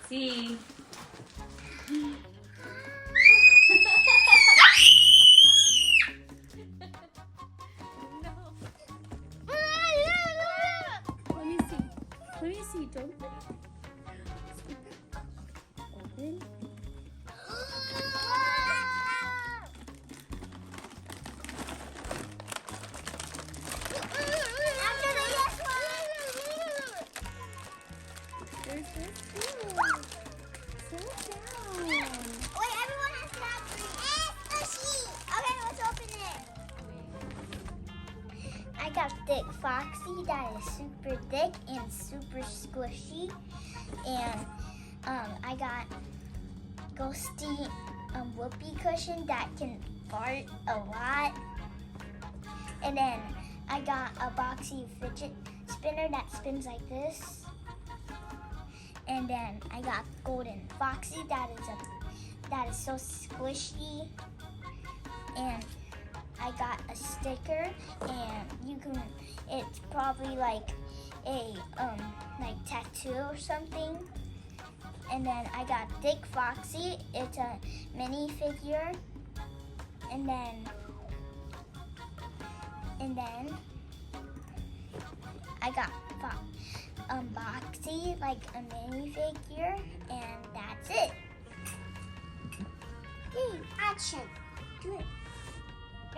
see. Let me see. Don't open. There's this too. Sit down. Wait, everyone has to have three. And a sheet. Okay, let's open it. I got thick Foxy that is super thick and super squishy. And I got Ghosty whoopee cushion that can fart a lot. And then I got a Boxy fidget spinner that spins like this. And then I got Golden Foxy that is so squishy. And I got a sticker, and it's probably like a like tattoo or something. And then I got Thick Foxy. It's a mini figure. And then I got Boxy, like a mini figure, and that's it. Yay, action. Do it.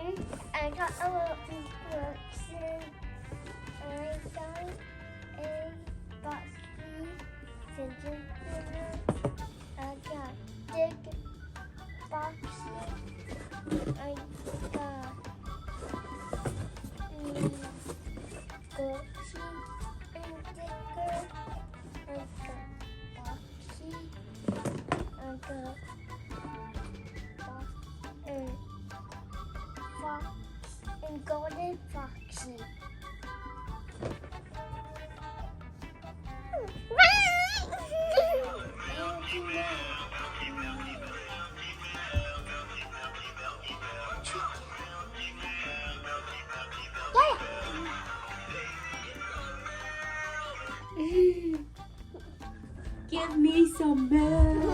And I got a little instruction. I got a Boxy fidget spinner. I got Big Boxy. I got Foxy and Digger. I got Boxy. I got Fox and Golden Foxy. Give me some milk.